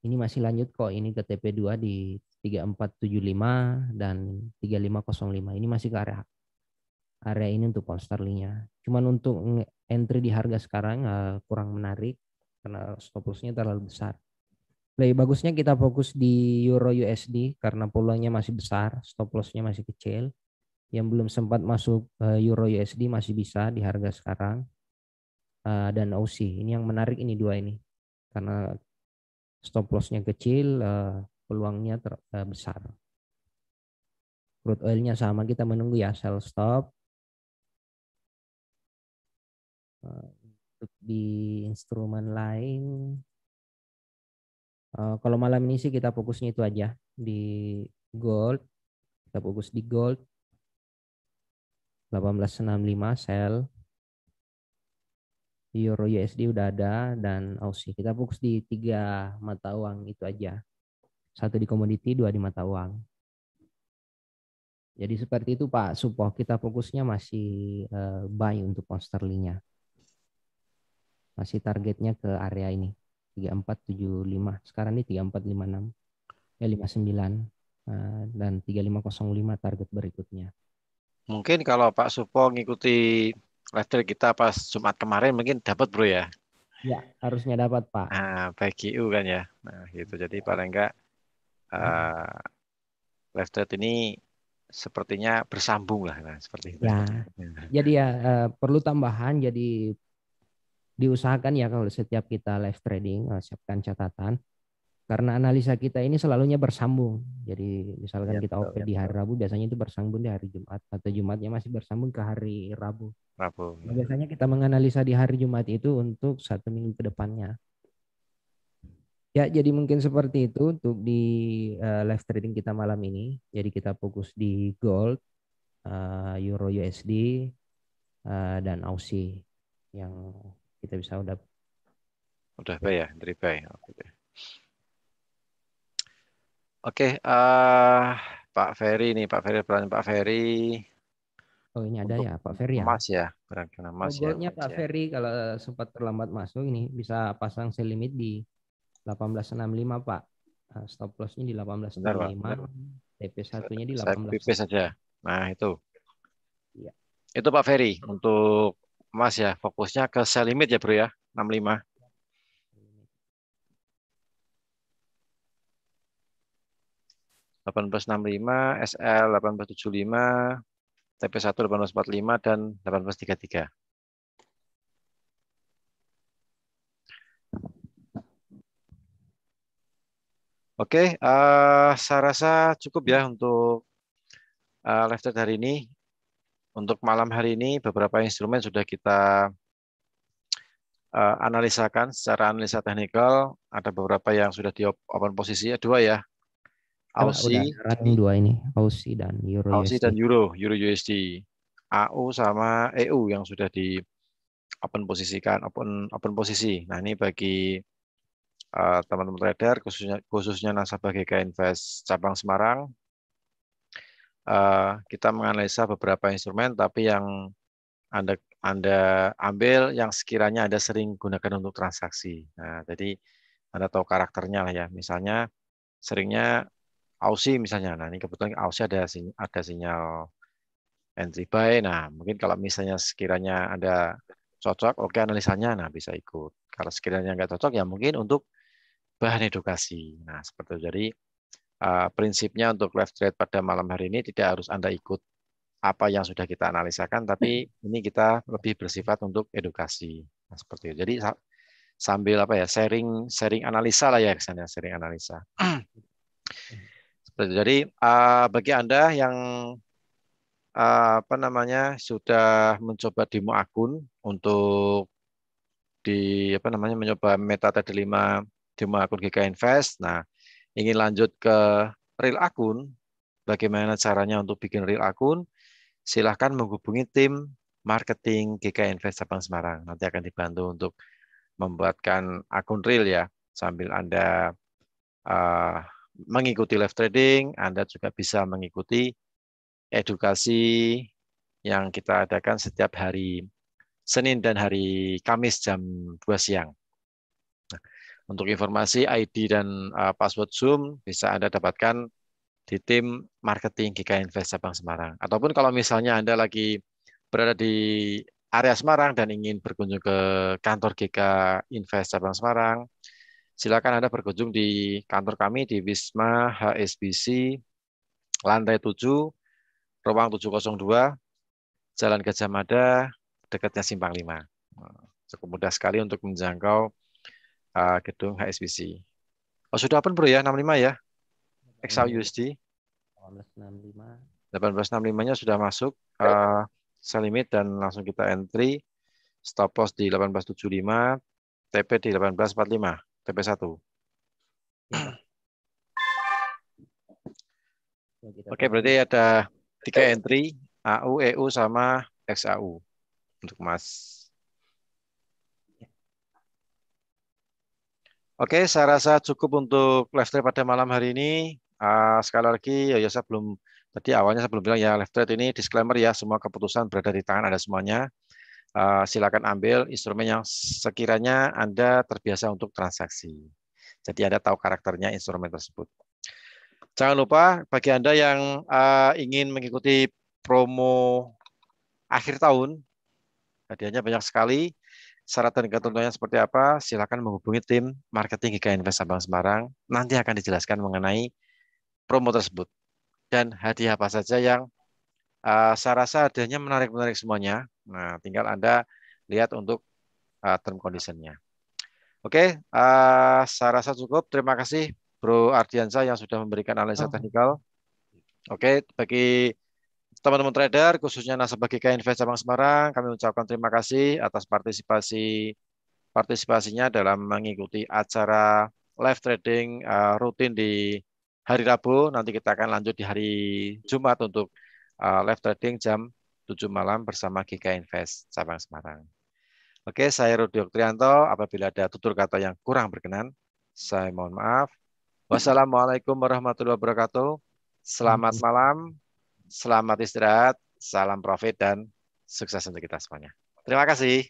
Speaker 2: Ini masih lanjut kok, ini ke TP2 di 3475 dan 3505. Ini masih ke area ini untuk pound sterlingnya. Cuman untuk entry di harga sekarang kurang menarik karena stop loss-nya terlalu besar. Lebih bagusnya kita fokus di Euro USD karena peluangnya masih besar, stop loss-nya masih kecil. Yang belum sempat masuk Euro USD masih bisa di harga sekarang. Dan Aussie. Ini yang menarik ini dua ini. Karena stop loss-nya kecil, peluangnya besar. Crude oil-nya sama, kita menunggu ya sell stop. Untuk di instrumen lain, kalau malam ini sih kita fokusnya itu aja di gold. Kita fokus di gold 1865 sell. Euro USD udah ada dan Aussie. Kita fokus di 3 mata uang itu aja. 1 di komoditi, 2 di mata uang. Jadi seperti itu Pak Supo, kita fokusnya masih buy untuk pound sterlingnya. Masih targetnya ke area ini 3475. Sekarang ini 3456. Ya 59 dan 3505 target berikutnya.
Speaker 1: Mungkin kalau Pak Supo ngikuti live trade kita pas Jumat kemarin mungkin dapat bro ya.
Speaker 2: Ya, harusnya dapat Pak.
Speaker 1: Nah, baik GU kan ya. Nah, gitu. Jadi paling enggak live trade ini sepertinya bersambung lah, nah, seperti itu.
Speaker 2: Ya, jadi ya perlu tambahan. Jadi diusahakan ya kalau setiap kita live trading siapkan catatan. Karena analisa kita ini selalunya bersambung. Jadi misalkan
Speaker 1: Ya,
Speaker 2: kita
Speaker 1: betul,
Speaker 2: OP
Speaker 1: ya,
Speaker 2: di hari
Speaker 1: betul.
Speaker 2: Rabu, biasanya itu bersambung di hari Jumat. Atau Jumatnya masih bersambung ke hari Rabu.
Speaker 1: Rabu.
Speaker 2: Nah,
Speaker 1: Ya.
Speaker 2: biasanya kita menganalisa di hari Jumat itu untuk 1 minggu ke depannya. Ya, jadi mungkin seperti itu untuk di live trading kita malam ini. Jadi kita fokus di gold, Euro USD, dan Aussie yang kita bisa udah.
Speaker 1: Udah bay ya, dari bay. Oke, Pak Ferry nih, Pak Ferry, peran Pak Ferry
Speaker 2: Oh ini ada
Speaker 1: untuk
Speaker 2: ya Pak Ferry ya.
Speaker 1: emas ya, barangkali
Speaker 2: Oh
Speaker 1: emas ya,
Speaker 2: goldnya
Speaker 1: emas
Speaker 2: Pak
Speaker 1: ya.
Speaker 2: Ferry kalau sempat terlambat masuk ini bisa pasang sell limit di 1865 Pak. Stop loss-nya di
Speaker 1: Bentar, Pak.
Speaker 2: 1875,
Speaker 1: Bentar.
Speaker 2: TP1-nya di
Speaker 1: Saya copy paste
Speaker 2: 18.
Speaker 1: saja. Nah, itu.
Speaker 2: Iya.
Speaker 1: Itu Pak Ferry untuk emas ya, fokusnya ke sell limit ya, Bro ya, 65. 1865, SL 1875, TP1 1845 dan 1833. Oke, saya rasa cukup ya untuk live chat hari ini. untuk malam hari ini beberapa instrumen sudah kita analisakan secara analisa teknikal. Ada beberapa yang sudah di open posisi, dua ya,
Speaker 2: Ya, Pak, udah
Speaker 1: Aussie,
Speaker 2: running dua ini, Aussie dan Euro
Speaker 1: Aussie
Speaker 2: USD.
Speaker 1: dan Euro USD, AU sama EU yang sudah di open posisikan, open posisi. Nah ini bagi teman-teman trader, khususnya nasabah GK Invest cabang Semarang, kita menganalisa beberapa instrumen, tapi yang Anda ambil yang sekiranya Anda sering gunakan untuk transaksi. Nah, jadi Anda tahu karakternya lah ya. Misalnya seringnya Aussie misalnya. Nah, ini kebetulan Aussie ada sinyal entry buy. Nah, mungkin kalau misalnya sekiranya Anda cocok, oke analisanya, nah bisa ikut. Kalau sekiranya nggak cocok, ya mungkin untuk bahan edukasi. Nah, seperti itu. Jadi prinsipnya untuk live trade pada malam hari ini tidak harus Anda ikut apa yang sudah kita analisakan, tapi ini kita lebih bersifat untuk edukasi. Nah, seperti itu. Jadi sambil apa ya, sharing sharing analisa lah ya, kesannya sharing analisa. Seperti itu. Jadi bagi Anda yang apa namanya sudah mencoba demo akun untuk di apa namanya mencoba MetaTrader 5 demo akun GK Invest. Nah, ingin lanjut ke real akun, bagaimana caranya untuk bikin real akun? Silahkan menghubungi tim marketing GK Invest Cabang Semarang. Nanti akan dibantu untuk membuatkan akun real ya. Sambil Anda uh, mengikuti live trading, Anda juga bisa mengikuti edukasi yang kita adakan setiap hari Senin dan hari Kamis jam 2 siang. Nah, untuk informasi ID dan password Zoom bisa Anda dapatkan di tim marketing GK Invest Cabang Semarang. Ataupun kalau misalnya Anda lagi berada di area Semarang dan ingin berkunjung ke kantor GK Invest Cabang Semarang, silakan Anda berkunjung di kantor kami di Wisma HSBC lantai 7, ruang 702, Jalan Gajah Mada, dekatnya Simpang 5. Cukup mudah sekali untuk menjangkau gedung HSBC. Oh, sudah open bro ya, 65 ya, XAUSD.
Speaker 2: 1865.
Speaker 1: 1865-nya sudah masuk sell limit dan langsung kita entry, stop loss di 1875, TP di 1845, TP1.
Speaker 2: Ya, Pak. Ya, kita
Speaker 1: Oke,
Speaker 2: tunggu.
Speaker 1: berarti ada 3 entry, AU, EU, sama XAU untuk Mas. Oke, saya rasa cukup untuk live trade pada malam hari ini. Sekali lagi, ya saya belum, tadi awalnya saya belum bilang ya, live trade ini disclaimer ya, semua keputusan berada di tangan Anda semuanya. Silakan ambil instrumen yang sekiranya Anda terbiasa untuk transaksi. Jadi Anda tahu karakternya instrumen tersebut. Jangan lupa bagi Anda yang ingin mengikuti promo akhir tahun, hadiahnya banyak sekali. Syarat dan ketentuannya seperti apa? Silakan menghubungi tim marketing GK Invest Sabang Semarang. Nanti akan dijelaskan mengenai promo tersebut dan hadiah apa saja yang saya rasa hadiahnya menarik-menarik semuanya. Nah, tinggal Anda lihat untuk term condition-nya. Oke, saya rasa cukup. Terima kasih Bro Ardiansa yang sudah memberikan analisa teknikal. Oke, bagi teman-teman trader, khususnya nasabah GK Invest Cabang Semarang, kami ucapkan terima kasih atas partisipasinya dalam mengikuti acara live trading rutin di hari Rabu. Nanti kita akan lanjut di hari Jumat untuk live trading jam 7 malam bersama GK Invest Cabang Semarang. Oke, saya Rudi Oktrianto. Apabila ada tutur kata yang kurang berkenan, saya mohon maaf. Wassalamualaikum warahmatullahi wabarakatuh. Selamat malam, selamat istirahat, salam profit, dan sukses untuk kita semuanya. Terima kasih.